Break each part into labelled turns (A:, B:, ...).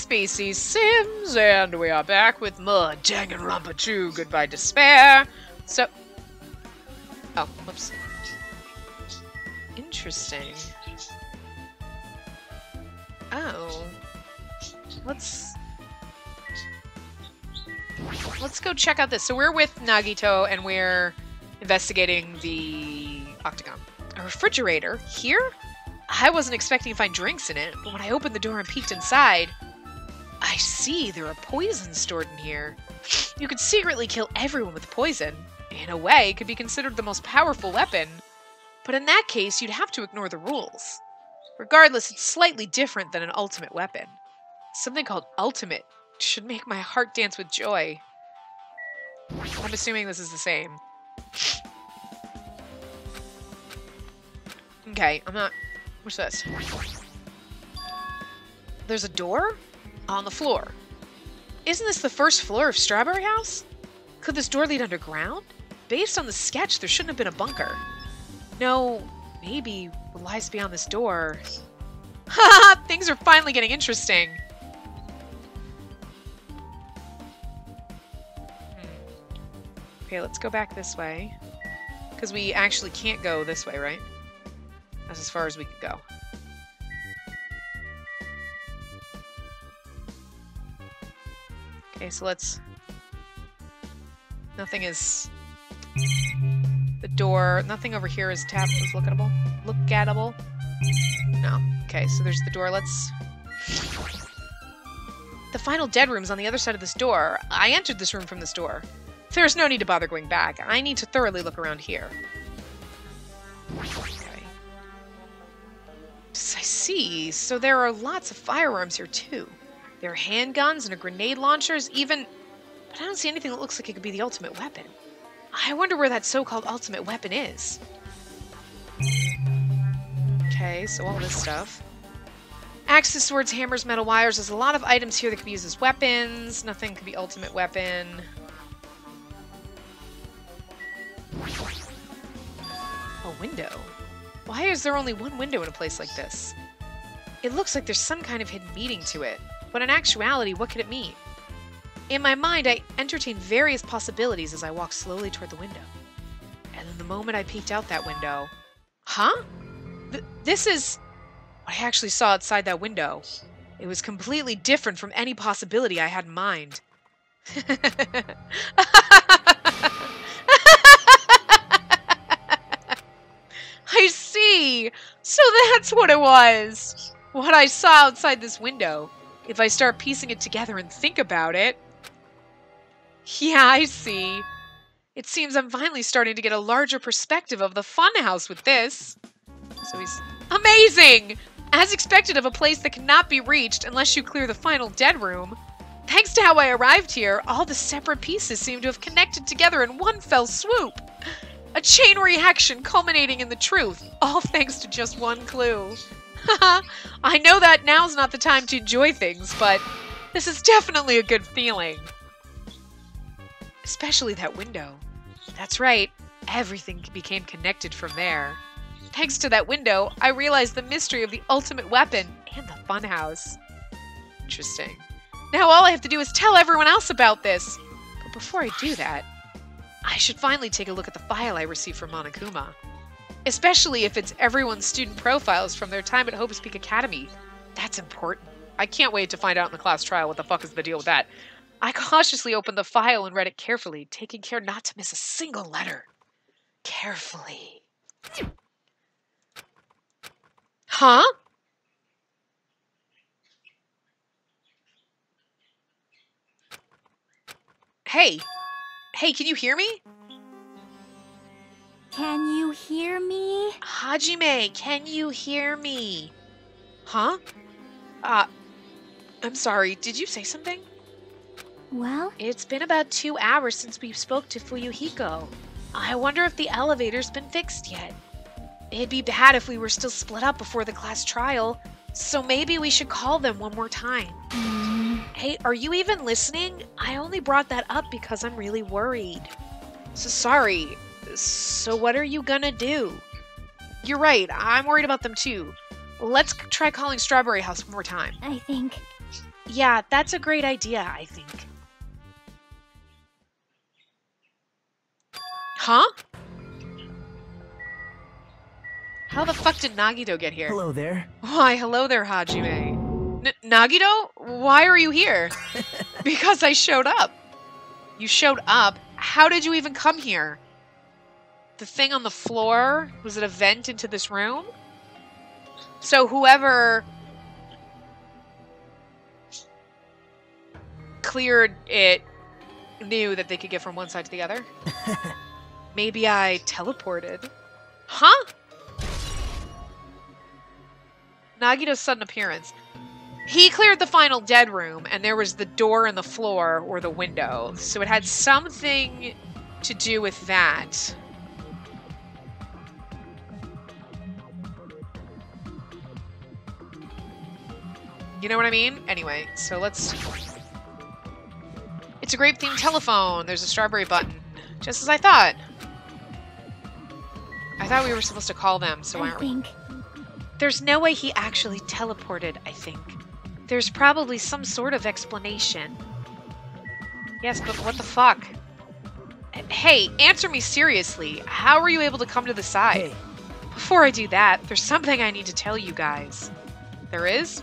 A: Spacey Sims, and we are back with more Danganronpa 2, Goodbye Despair. So... Oh, whoops. Interesting. Oh. Let's go check out this. So we're with Nagito, and we're investigating the Octagon. A refrigerator? Here? I wasn't expecting to find drinks in it, but when I opened the door and peeked inside, I see there are poisons stored in here. You could secretly kill everyone with poison. In a way, it could be considered the most powerful weapon. But in that case, you'd have to ignore the rules. Regardless, it's slightly different than an ultimate weapon. Something called ultimate should make my heart dance with joy. I'm assuming this is the same. Okay, I'm not... What's this? There's a door? On the floor. Isn't this the first floor of Strawberry House? Could this door lead underground? Based on the sketch, there shouldn't have been a bunker. No, maybe what lies beyond this door. Haha, things are finally getting interesting. Okay, let's go back this way. Because we actually can't go this way, right? That's as far as we could go. Okay, so let's... Nothing is... The door... Nothing over here is tapped. Is lookable. Lookatable. No. Okay, so there's the door. Let's... The final dead room's on the other side of this door. I entered this room from this door. There's no need to bother going back. I need to thoroughly look around here. Okay. I see. So there are lots of firearms here, too. There are handguns and grenade launchers, even... But I don't see anything that looks like it could be the ultimate weapon. I wonder where that so-called ultimate weapon is. Okay, so all this stuff. Axes, swords, hammers, metal wires. There's a lot of items here that could be used as weapons. Nothing could be ultimate weapon. A window? Why is there only one window in a place like this? It looks like there's some kind of hidden meaning to it, but in actuality, what could it mean? In my mind, I entertained various possibilities as I walked slowly toward the window. And then the moment I peeked out that window... Huh? This is... what I actually saw outside that window. It was completely different from any possibility I had in mind. I see! So that's what it was! What I saw outside this window. If I start piecing it together and think about it... Yeah, I see. It seems I'm finally starting to get a larger perspective of the funhouse with this. So he's... Amazing! As expected of a place that cannot be reached unless you clear the final dead room. Thanks to how I arrived here, all the separate pieces seem to have connected together in one fell swoop. A chain reaction culminating in the truth, all thanks to just one clue. Haha, I know that now's not the time to enjoy things, but this is definitely a good feeling. Especially that window. That's right, everything became connected from there. Thanks to that window, I realized the mystery of the ultimate weapon and the funhouse. Interesting. Now all I have to do is tell everyone else about this. But before I do that, I should finally take a look at the file I received from Monokuma. Especially if it's everyone's student profiles from their time at Hope's Peak Academy. That's important. I can't wait to find out in the class trial what the fuck is the deal with that. I cautiously opened the file and read it carefully, taking care not to miss a single letter. Carefully. Huh? Hey. Hey, can you hear me?
B: Can you hear me?
A: Hajime, can you hear me? Huh? I'm sorry, did you say something?
B: Well?
A: It's been about 2 hours since we spoke to Fuyuhiko. I wonder if the elevator's been fixed yet. It'd be bad if we were still split up before the class trial, so maybe we should call them one more time. Hey, are you even listening? I only brought that up because I'm really worried. So sorry. So what are you gonna do? You're right, I'm worried about them too. Let's try calling Strawberry House one more time.
B: I think
A: Yeah, that's a great idea, I think. Huh? How the fuck did Nagito get here?
C: Hello there.
A: Why, hello there, Hajime. Nagito? Why are you here? Because I showed up. You showed up? How did you even come here? The thing on the floor? Was it a vent into this room? So whoever cleared it knew that they could get from one side to the other? Maybe I teleported. Huh? Nagito's sudden appearance. He cleared the final dead room, and there was the door in the floor or the window. So it had something to do with that. You know what I mean? Anyway, so let's... It's a grape-themed telephone. There's a strawberry button. Just as I thought. I thought we were supposed to call them, so aren't we? There's no way he actually teleported, I think. There's probably some sort of explanation. Yes, but what the fuck? Hey, answer me seriously. How were you able to come to the side?
C: Hey.
A: Before I do that, there's something I need to tell you guys. There is?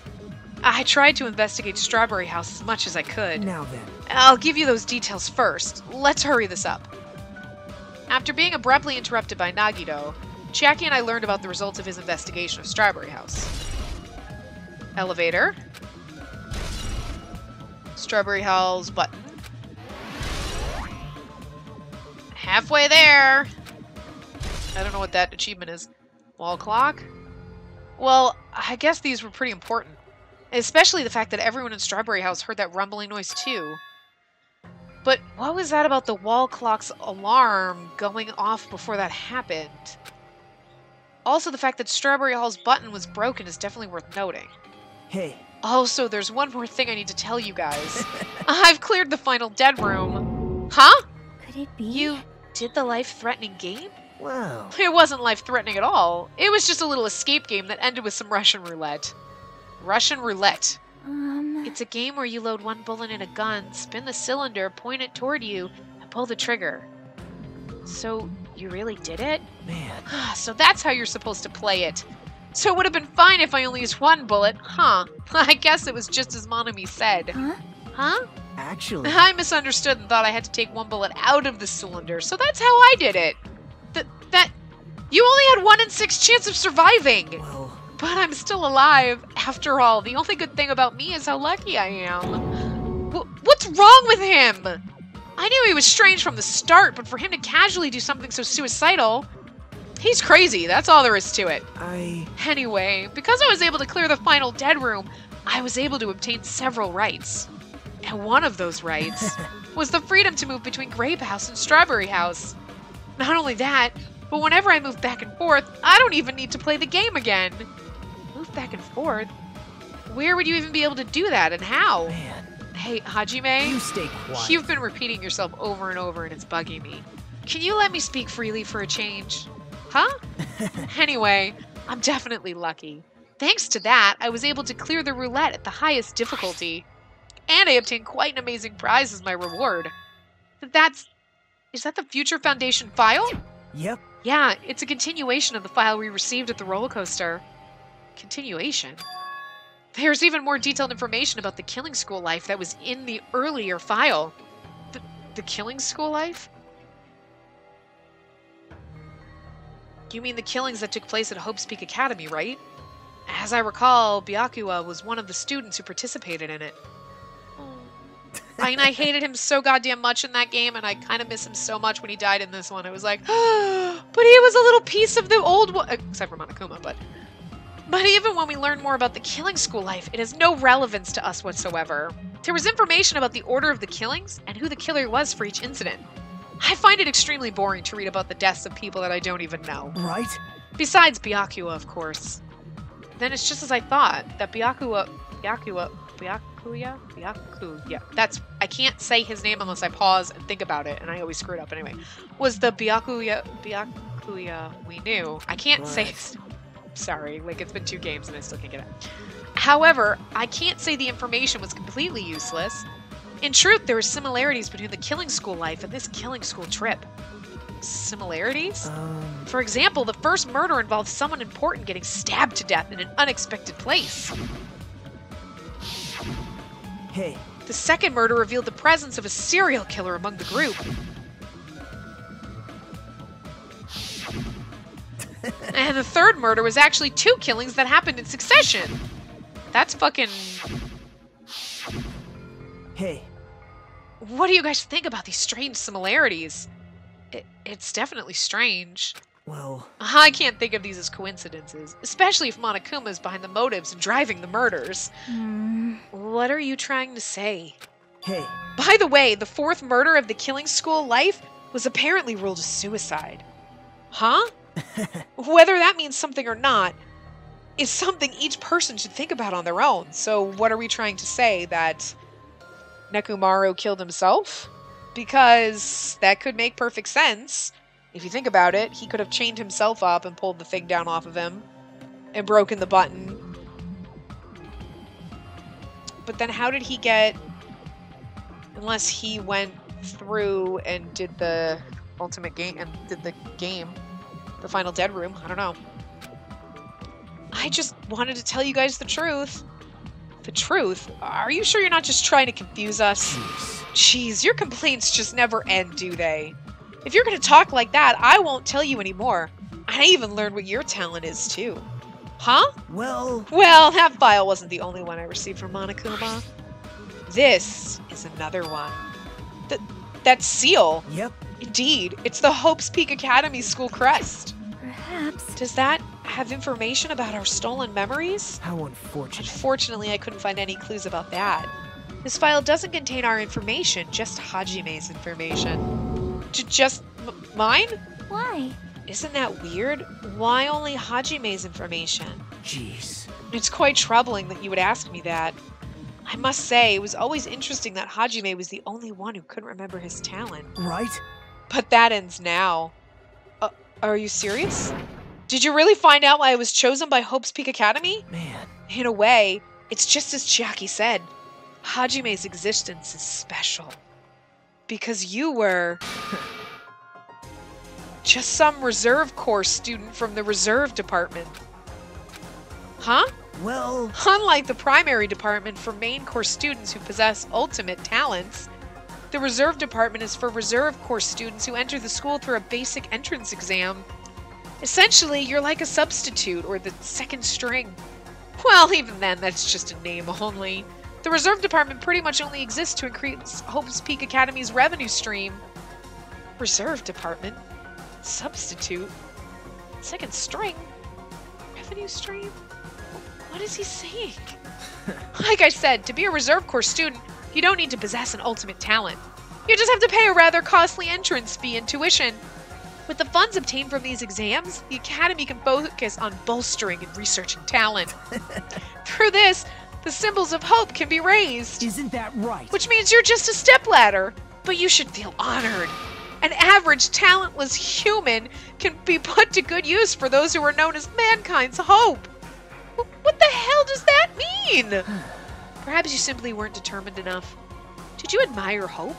A: I tried to investigate Strawberry House as much as I could.
C: Now then.
A: I'll give you those details first. Let's hurry this up. After being abruptly interrupted by Nagito, Jackie and I learned about the results of his investigation of Strawberry House. Elevator. Strawberry House button. Halfway there. I don't know what that achievement is. Wall clock? Well, I guess these were pretty important. Especially the fact that everyone in Strawberry House heard that rumbling noise too. But what was that about the wall clock's alarm going off before that happened? Also, the fact that Strawberry Hall's button was broken is definitely worth noting.
C: Hey.
A: Also, there's one more thing I need to tell you guys. I've cleared the final dead room. Huh?
B: Could it be?
A: You did the life-threatening game?
C: Wow.
A: It wasn't life-threatening at all. It was just a little escape game that ended with some Russian roulette. Russian roulette. It's a game where you load one bullet in a gun, spin the cylinder, point it toward you, and pull the trigger. So, you really did it?
C: Man.
A: So that's how you're supposed to play it. So it would have been fine if I only used one bullet, huh? I guess it was just as Monami said.
B: Huh?
A: Huh?
C: Actually.
A: I misunderstood and thought I had to take one bullet out of the cylinder, so that's how I did it. That... You only had 1 in 6 chance of surviving!
C: Well...
A: But I'm still alive. After all, the only good thing about me is how lucky I am. What's wrong with him? I knew he was strange from the start, but for him to casually do something so suicidal... He's crazy, that's all there is to it. Anyway, because I was able to clear the final dead room, I was able to obtain several rights. And one of those rights was the freedom to move between Grape House and Strawberry House. Not only that, but whenever I move back and forth, I don't even need to play the game again. Move back and forth? Where would you even be able to do that, and how?
C: Man.
A: Hey, Hajime,
C: You stay quiet.
A: you've been repeating yourself over and over and it's bugging me. Can you let me speak freely for a change? Huh? Anyway, I'm definitely lucky. Thanks to that, I was able to clear the roulette at the highest difficulty. And I obtained quite an amazing prize as my reward. Is that the Future Foundation file?
C: Yep.
A: Yeah, it's a continuation of the file we received at the roller coaster. Continuation? There's even more detailed information about the Killing School life that was in the earlier file. The Killing School life? You mean the killings that took place at Hope's Peak Academy, right? As I recall, Byakuya was one of the students who participated in it. I hated him so goddamn much in that game, and I kind of miss him so much when he died in this one. I was like, but he was a little piece of the old one, except for Monokuma, but even when we learn more about the Killing School life, it has no relevance to us whatsoever. There was information about the order of the killings and who the killer was for each incident. I find it extremely boring to read about the deaths of people that I don't even know.
C: Right?
A: Besides Byakuya, of course. Then it's just as I thought, that Byakuya, that's, I can't say his name unless I pause and think about it, and I always screw it up anyway, was the Byakuya we knew. I can't say his, sorry, like it's been 2 games and I still can't get it. However, I can't say the information was completely useless. In truth, there were similarities between the killing school life and this killing school trip. Similarities? For example, the first murder involved someone important getting stabbed to death in an unexpected place.
C: Hey.
A: The second murder revealed the presence of a serial killer among the group. And the third murder was actually 2 killings that happened in succession. That's fucking...
C: Hey.
A: What do you guys think about these strange similarities? It's definitely strange.
C: Well...
A: I can't think of these as coincidences, especially if Monokuma is behind the motives and driving the murders. What are you trying to say?
C: Hey.
A: By the way, the 4th murder of the killing school life was apparently ruled a suicide. Huh? Whether that means something or not is something each person should think about on their own. So what are we trying to say? That Nekomaru killed himself? Because that could make perfect sense. If you think about it, he could have chained himself up and pulled the thing down off of him and broken the button. But then how did he get... Unless he went through and did the ultimate game and did the game. The final dead room. I don't know. I just wanted to tell you guys the truth. The truth? Are you sure you're not just trying to confuse us? Jeez, your complaints just never end, do they? If you're going to talk like that, I won't tell you anymore. I even learned what your talent is, too. Huh?
C: Well,
A: that file wasn't the only one I received from Monokuma. This is another one. That seal.
C: Yep.
A: Indeed, it's the Hope's Peak Academy school crest.
B: Perhaps.
A: Does that have information about our stolen memories?
C: How unfortunate.
A: Unfortunately, I couldn't find any clues about that. This file doesn't contain our information, just Hajime's information. Just mine?
B: Why?
A: Isn't that weird? Why only Hajime's information?
C: Jeez.
A: It's quite troubling that you would ask me that. I must say, it was always interesting that Hajime was the only one who couldn't remember his talent.
C: Right?
A: But that ends now. Are you serious? Did you really find out why I was chosen by Hope's Peak Academy?
C: Man.
A: In a way, it's just as Chiaki said. Hajime's existence is special. Because you were... just some reserve corps student from the reserve department. Huh?
C: Well...
A: Unlike the primary department for main corps students who possess ultimate talents, the reserve department is for reserve corps students who enter the school through a basic entrance exam. Essentially, you're like a substitute or the second string. Well, even then, that's just a name only. The reserve department pretty much only exists to increase Hope's Peak Academy's revenue stream. Reserve department? Substitute? Second string? Revenue stream? What is he saying? Like I said, to be a reserve corps student, you don't need to possess an ultimate talent. You just have to pay a rather costly entrance fee and tuition. With the funds obtained from these exams, the Academy can focus on bolstering and researching talent. Through this, the symbols of hope can be raised.
C: Isn't that right?
A: Which means you're just a stepladder. But you should feel honored. An average, talentless human can be put to good use for those who are known as mankind's hope. What the hell does that mean? Perhaps you simply weren't determined enough. Did you admire Hope?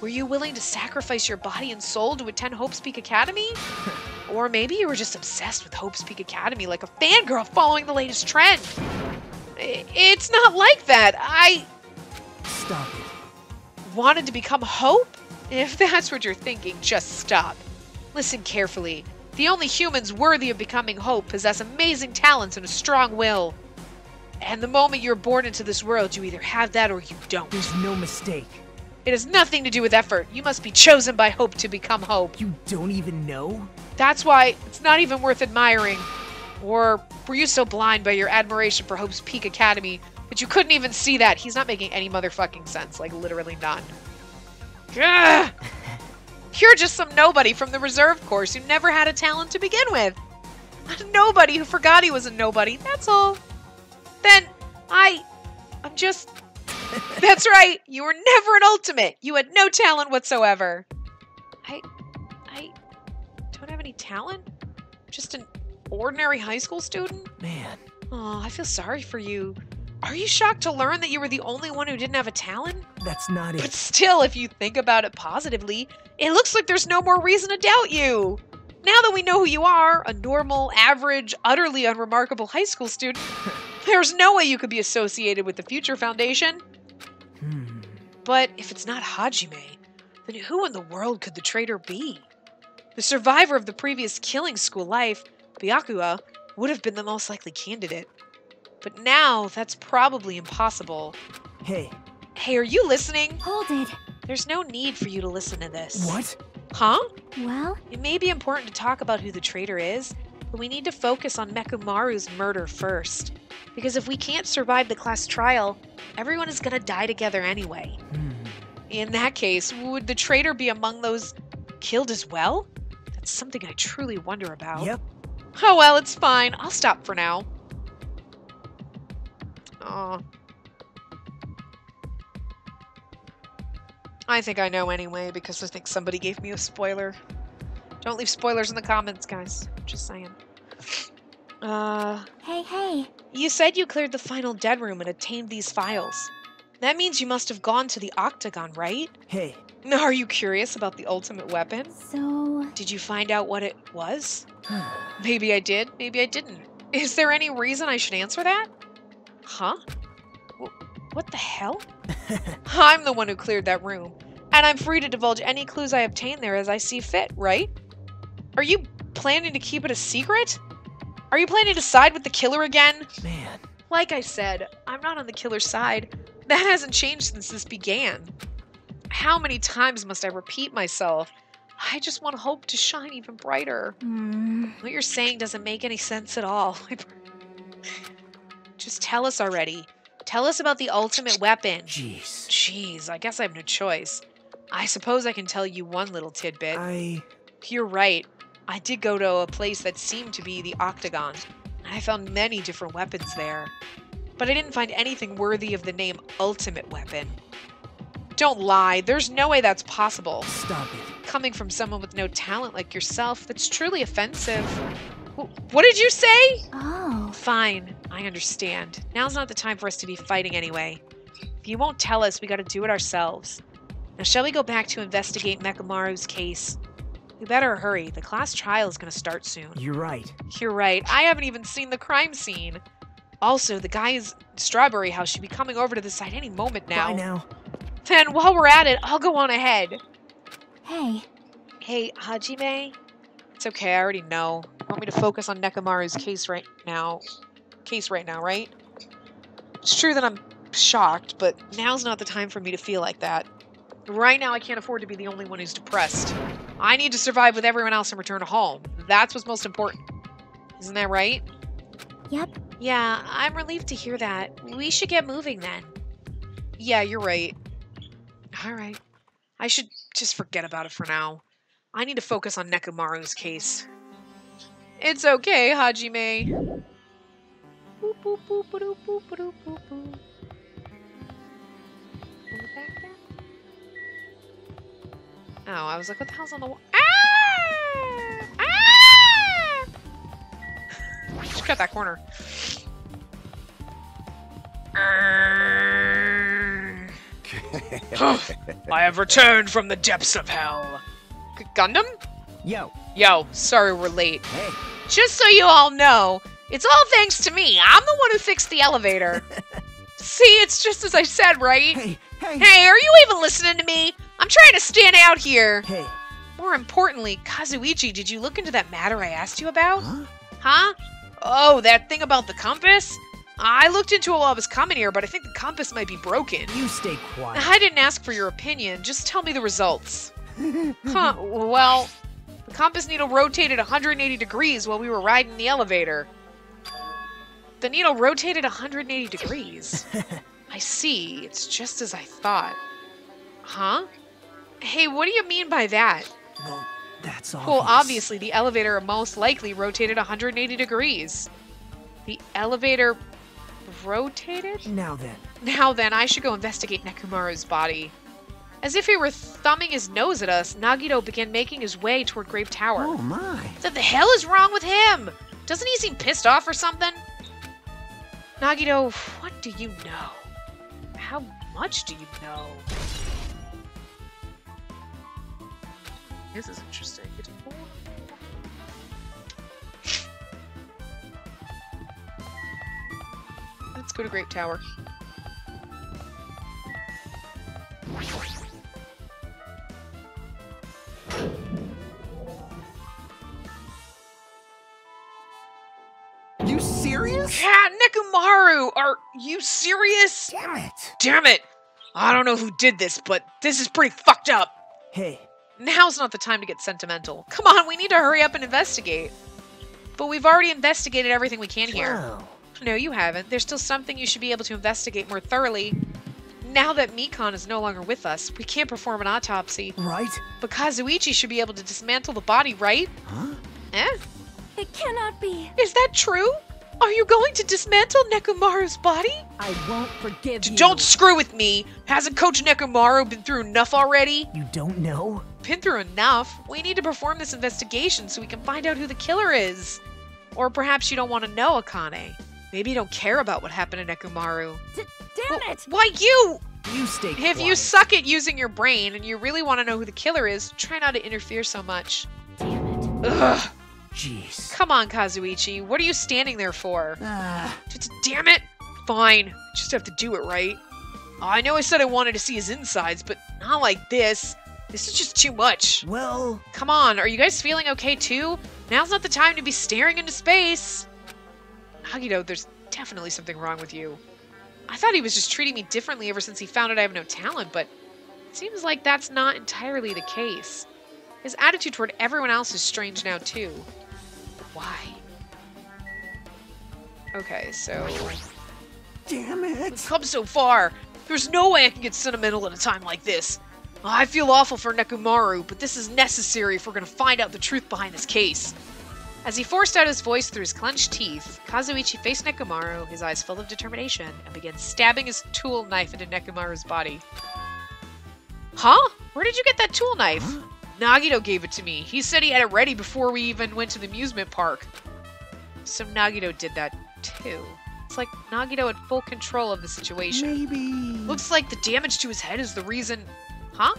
A: Were you willing to sacrifice your body and soul to attend Hope's Peak Academy? Or maybe you were just obsessed with Hope's Peak Academy like a fangirl following the latest trend. It's not like that. I...
C: Stop it.
A: Wanted to become Hope? If that's what you're thinking, just stop. Listen carefully. The only humans worthy of becoming Hope possess amazing talents and a strong will. And the moment you're born into this world, you either have that or you don't.
C: There's no mistake.
A: It has nothing to do with effort. You must be chosen by Hope to become Hope.
C: You don't even know?
A: That's why it's not even worth admiring. Or were you so blind by your admiration for Hope's Peak Academy that you couldn't even see that? He's not making any motherfucking sense. Like, literally none. Ugh! You're just some nobody from the reserve course who never had a talent to begin with. A nobody who forgot he was a nobody, that's all. Then, I'm just... That's right, you were never an ultimate. You had no talent whatsoever. I don't have any talent? Just an ordinary high school student?
C: Man.
A: Oh, I feel sorry for you. Are you shocked to learn that you were the only one who didn't have a talent?
C: That's not
A: But
C: it.
A: still, if you think about it positively, it looks like there's no more reason to doubt you. Now that we know who you are, a normal, average, utterly unremarkable high school student, there's no way you could be associated with the Future Foundation. But if it's not Hajime, then who in the world could the traitor be? The survivor of the previous killing school life, Byakuya, would have been the most likely candidate. But now, that's probably impossible.
C: Hey.
A: Hey, are you listening?
B: Hold it.
A: There's no need for you to listen to this.
C: What?
A: Huh?
B: Well,
A: It may be important to talk about who the traitor is, but we need to focus on Mekumaru's murder first. Because if we can't survive the class trial, everyone is gonna die together anyway. In that case, would the traitor be among those killed as well? That's something I truly wonder about.
C: Yep.
A: Oh well, it's fine. I'll stop for now. Aw. I think I know anyway, because I think somebody gave me a spoiler. Don't leave spoilers in the comments, guys. Just saying.
B: hey.
A: You said you cleared the final dead room and obtained these files. That means you must have gone to the Octagon, right?
C: Hey.
A: Are you curious about the ultimate weapon?
B: So,
A: Did you find out what it was? Maybe I did, maybe I didn't. Is there any reason I should answer that? Huh? What the hell? I'm the one who cleared that room, and I'm free to divulge any clues I obtain there as I see fit, right? Are you planning to keep it a secret? Are you planning to side with the killer again?
C: Man.
A: Like I said, I'm not on the killer's side. That hasn't changed since this began. How many times must I repeat myself? I just want hope to shine even brighter. What you're saying doesn't make any sense at all. Just tell us already. Tell us about the ultimate weapon. Jeez, I guess I have no choice. I suppose I can tell you one little tidbit. You're right. I did go to a place that seemed to be the Octagon, and I found many different weapons there. But I didn't find anything worthy of the name Ultimate Weapon. Don't lie, there's no way that's possible.
C: Stop it.
A: Coming from someone with no talent like yourself, that's truly offensive. What did you say?
B: oh.
A: Fine, I understand. Now's not the time for us to be fighting anyway. If you won't tell us, we gotta do it ourselves. Now shall we go back to investigate Mekumaru's case? We better hurry, the class trial is gonna start soon.
C: You're right.
A: You're right, I haven't even seen the crime scene. Also, the guy in Strawberry House should be coming over to the site any moment now.
C: Bye now.
A: Then, while we're at it, I'll go on ahead.
B: Hey.
A: Hey, Hajime? It's okay, I already know. You want me to focus on Nekomaru's case right now, right? It's true that I'm shocked, but now's not the time for me to feel like that. Right now, I can't afford to be the only one who's depressed. I need to survive with everyone else and return home. That's what's most important. Isn't that right?
B: Yep.
A: Yeah, I'm relieved to hear that. We should get moving then. Yeah, you're right. Alright. I should just forget about it for now. I need to focus on Nekomaru's case. It's okay, Hajime. Boop, boop, boop, boop, boop, boop, boop, boop. Oh, I was like, what the hell's on the wall? Ah! Ah! Just cut that corner. I have returned from the depths of hell. Gundam?
C: Yo.
A: Yo, sorry we're late.
C: Hey.
A: Just so you all know, it's all thanks to me. I'm the one who fixed the elevator. See, it's just as I said, right?
C: Hey.
A: Hey, are you even listening to me? I'm trying to stand out here.
C: Hey.
A: More importantly, Kazuichi, did you look into that matter I asked you about?
C: Huh?
A: Huh? Oh, that thing about the compass? I looked into it while I was coming here, but I think the compass might be broken.
C: You stay quiet.
A: I didn't ask for your opinion, just tell me the results. Huh, well, the compass needle rotated 180 degrees while we were riding the elevator. The needle rotated 180 degrees. I see, it's just as I thought. Huh? Hey, what do you mean by that?
C: Well, that's obvious.
A: Well, obviously, the elevator most likely rotated 180 degrees. The elevator rotated?
C: Now then.
A: Now then, I should go investigate Nekomaru's body. As if he were thumbing his nose at us, Nagito began making his way toward Grave Tower.
C: Oh my.
A: What the hell is wrong with him? Doesn't he seem pissed off or something? Nagito, what do you know? How much do you know? This is interesting. Let's go to Grape Tower.
C: You serious?
A: Yeah, Nekomaru! Are you serious?
C: Damn it!
A: Damn it! I don't know who did this, but this is pretty fucked up.
C: Hey,
A: Now's not the time to get sentimental. Come on, we need to hurry up and investigate. But we've already investigated everything we can here.
C: wow.
A: No, you haven't. There's still something you should be able to investigate more thoroughly. Now that Mikon is no longer with us, we can't perform an autopsy.
C: Right?
A: But Kazuichi should be able to dismantle the body, right?
C: Huh?
A: Eh?
B: It cannot be.
A: Is that true? Are you going to dismantle Nekomaru's body?
B: I won't forgive you.
A: Don't screw with me! Hasn't Coach Nekomaru been through enough already?
C: You don't know?
A: Been through enough? We need to perform this investigation so we can find out who the killer is. Or perhaps you don't want to know, Akane. Maybe you don't care about what happened to Nekomaru.
B: Damn it!
A: Why you?
C: You stay
A: If
C: quiet.
A: you suck at using your brain and you really want to know who the killer is, try not to interfere so much.
B: Damn it.
A: Ugh.
C: Jeez.
A: Come on, Kazuichi. What are you standing there for?
C: Ah,
A: Damn it! Fine. Just have to do it right. I know I said I wanted to see his insides, but not like this. This is just too much.
C: well,
A: Come on, are you guys feeling okay too? Now's not the time to be staring into space. Nagito, there's definitely something wrong with you. I thought he was just treating me differently ever since he found out I have no talent, but it seems like that's not entirely the case. His attitude toward everyone else is strange now too. Why? Okay, so
C: damn
A: we've
C: it.
A: come so far. There's no way I can get sentimental at a time like this. I feel awful for Nekomaru, but this is necessary if we're going to find out the truth behind this case. As he forced out his voice through his clenched teeth, Kazuichi faced Nekomaru, his eyes full of determination, and began stabbing his tool knife into Nekomaru's body. Huh? Where did you get that tool knife?
C: Huh?
A: Nagito gave it to me. He said he had it ready before we even went to the amusement park. So Nagito did that too. It's like Nagito had full control of the situation.
C: Maybe.
A: Looks like the damage to his head is the reason... Huh?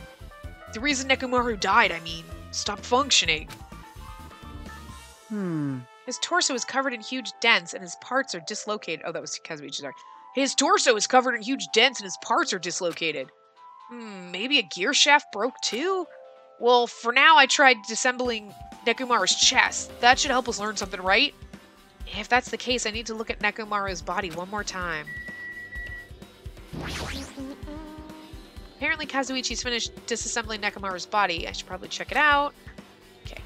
A: The reason Nekomaru died, I mean. Stopped functioning. His torso is covered in huge dents and his parts are dislocated. Oh, that was Kazuichi, sorry. His torso is covered in huge dents and his parts are dislocated. Maybe a gear shaft broke too? Well, for now I tried disassembling Nekomaru's chest. That should help us learn something, right? If that's the case, I need to look at Nekomaru's body one more time. Apparently Kazuichi's finished disassembling Nekomaru's body. I should probably check it out. Okay.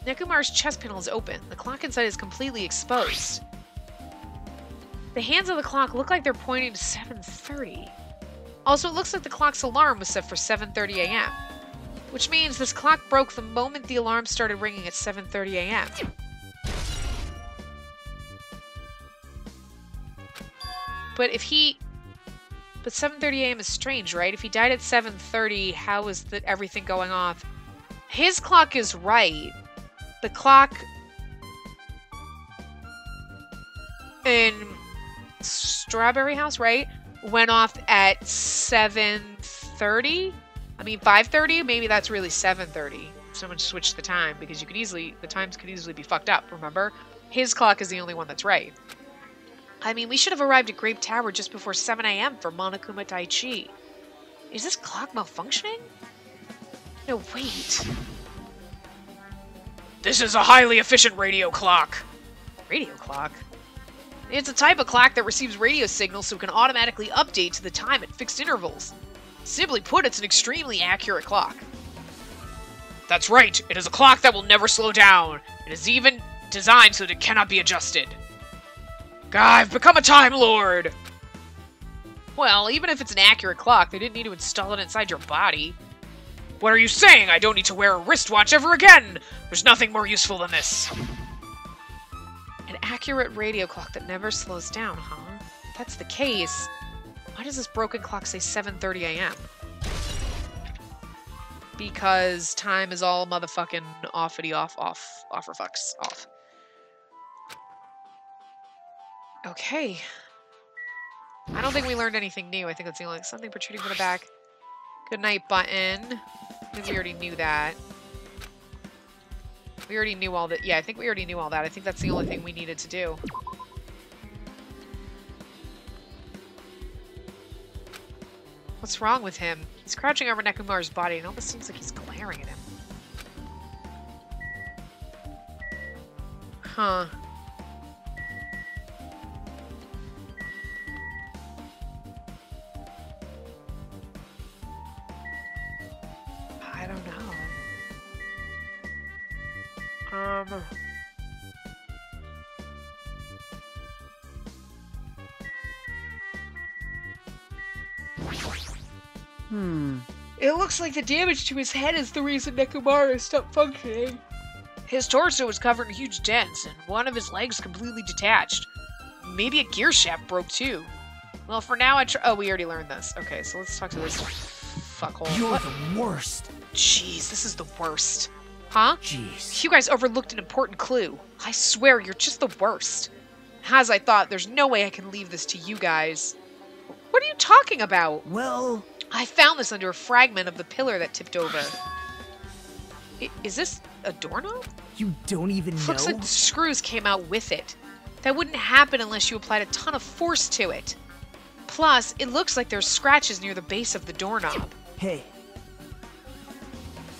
A: Nekomaru's chest panel is open. The clock inside is completely exposed. The hands of the clock look like they're pointing to 7:30. Also, it looks like the clock's alarm was set for 7:30 a.m. Which means this clock broke the moment the alarm started ringing at 7:30 a.m. But 7:30 a.m. is strange, right? If he died at 7:30, how is everything going off? His clock is right. The clock in Strawberry House, right, went off at 7:30. I mean 5:30. Maybe that's really 7:30. Someone switched the time because the times could easily be fucked up. Remember, his clock is the only one that's right. I mean, we should have arrived at Grape Tower just before 7 a.m. for Monokuma Daichi. Is this clock malfunctioning? No, wait. This is a highly efficient radio clock. Radio clock? It's a type of clock that receives radio signals so it can automatically update to the time at fixed intervals. Simply put, it's an extremely accurate clock. That's right, it is a clock that will never slow down. It is even designed so that it cannot be adjusted. I've become a Time Lord! Well, even if it's an accurate clock, they didn't need to install it inside your body. What are you saying? I don't need to wear a wristwatch ever again! There's nothing more useful than this. An accurate radio clock that never slows down, huh? If that's the case, why does this broken clock say 7:30 a.m.? Because time is all motherfucking offity off for fucks off. Okay. I don't think we learned anything new. I think that's the only something protruding from the back. Good night button. I think we already knew that. We already knew all that. Yeah, I think we already knew all that. I think that's the only thing we needed to do. What's wrong with him? He's crouching over Nekomaru's body and it almost seems like he's glaring at him. Huh. I don't know. It looks like the damage to his head is the reason Nekomaru stopped functioning. His torso was covered in huge dents, and one of his legs completely detached. Maybe a gear shaft broke too. Well, for now oh, we already learned this. Okay, so let's talk to this fuckhole.
C: You're the worst.
A: Jeez, this is the worst. Huh?
C: Jeez.
A: You guys overlooked an important clue. I swear, you're just the worst. As I thought, there's no way I can leave this to you guys. What are you talking about?
C: Well...
A: I found this under a fragment of the pillar that tipped over. Is this a doorknob?
C: You don't even know?
A: Looks like the screws came out with it. That wouldn't happen unless you applied a ton of force to it. Plus, it looks like there's scratches near the base of the doorknob.
C: Hey.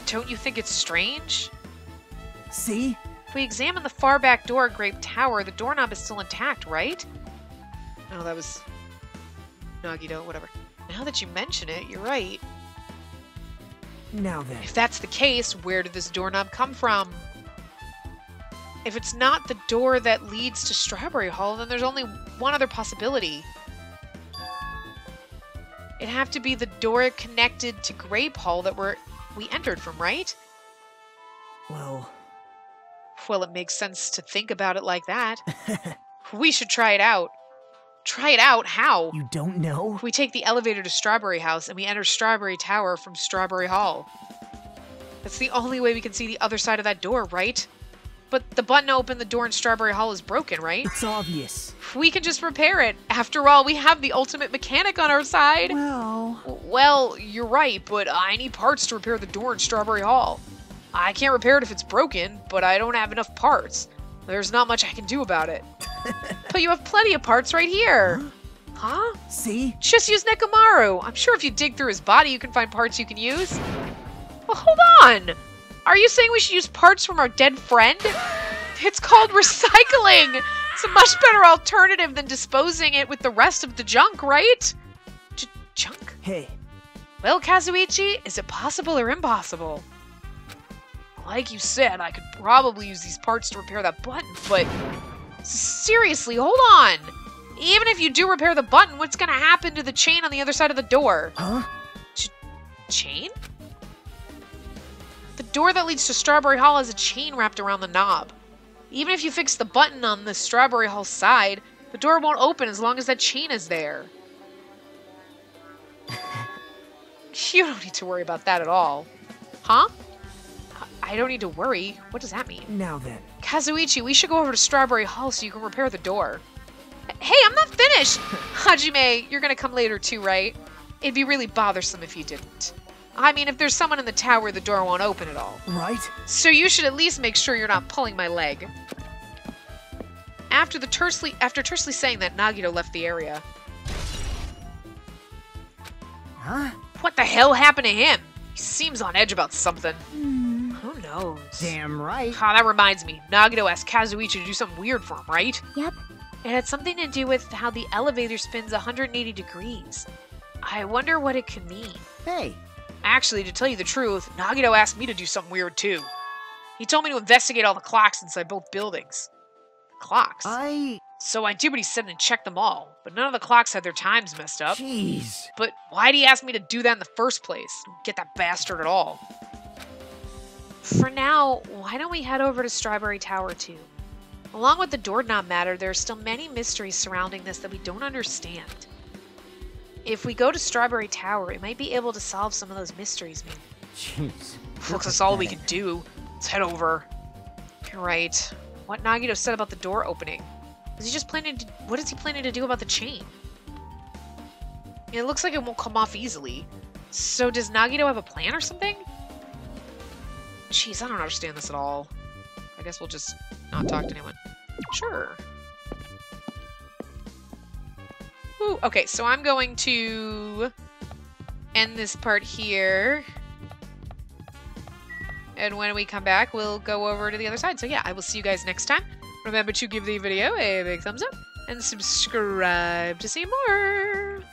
A: Don't you think it's strange?
C: See?
A: If we examine the far back door at Grape Tower, the doorknob is still intact, right? Oh, that was... Nagito, whatever. Now that you mention it, you're right.
C: Now then.
A: If that's the case, where did this doorknob come from? If it's not the door that leads to Strawberry Hall, then there's only one other possibility. It'd have to be the door connected to Grape Hall that we entered from, right?
C: Well,
A: it makes sense to think about it like that. We should try it out. Try it out? How?
C: you don't know?
A: We take the elevator to Strawberry House and we enter Strawberry Tower from Strawberry Hall. That's the only way we can see the other side of that door, right? But the button to open the door in Strawberry Hall is broken, right?
C: It's obvious.
A: We can just repair it. After all, we have the ultimate mechanic on our side. Well, you're right, but I need parts to repair the door in Strawberry Hall. I can't repair it if it's broken, but I don't have enough parts. There's not much I can do about it. But you have plenty of parts right here. Huh?
C: See?
A: Just use Nekomaru. I'm sure if you dig through his body, you can find parts you can use. Well, hold on. Are you saying we should use parts from our dead friend? It's called recycling. It's a much better alternative than disposing it with the rest of the junk, right? Junk?
C: Hey.
A: Well, Kazuichi, is it possible or impossible? Like you said, I could probably use these parts to repair that button, but... Seriously, hold on! Even if you do repair the button, what's gonna happen to the chain on the other side of the door?
C: Huh?
A: Chain? The door that leads to Strawberry Hall has a chain wrapped around the knob. Even if you fix the button on the Strawberry Hall side, the door won't open as long as that chain is there. You don't need to worry about that at all. Huh? I don't need to worry. What does that mean?
C: Now then.
A: Kazuichi, we should go over to Strawberry Hall so you can repair the door. Hey, I'm not finished! Hajime, you're gonna come later too, right? It'd be really bothersome if you didn't. I mean, if there's someone in the tower, the door won't open at all.
C: Right?
A: So you should at least make sure you're not pulling my leg. After tersely saying that, Nagito left the area.
C: Huh?
A: What the hell happened to him? He seems on edge about something. Who knows?
C: Damn right.
A: Ah, that reminds me. Nagito asked Kazuichi to do something weird for him, right?
B: Yep.
A: It had something to do with how the elevator spins 180 degrees. I wonder what it could mean.
C: Hey.
A: Actually, to tell you the truth, Nagito asked me to do something weird too. He told me to investigate all the clocks inside both buildings. Clocks? So I did what he said and checked them all, but none of the clocks had their times messed up.
C: Jeez.
A: But why'd he ask me to do that in the first place? Don't get that bastard at all. For now, why don't we head over to Strawberry Tower too? Along with the doorknob matter, there are still many mysteries surrounding this that we don't understand. If we go to Strawberry Tower, it might be able to solve some of those mysteries, maybe.
C: Jeez.
A: Looks that's all we can do. Let's head over. You're right. What Nagito said about the door opening. Is he just planning to... What is he planning to do about the chain? It looks like it won't come off easily. So does Nagito have a plan or something? Jeez, I don't understand this at all. I guess we'll just not talk to anyone. Sure. Ooh, okay, so I'm going to end this part here. And when we come back, we'll go over to the other side. So yeah, I will see you guys next time. Remember to give the video a big thumbs up and subscribe to see more.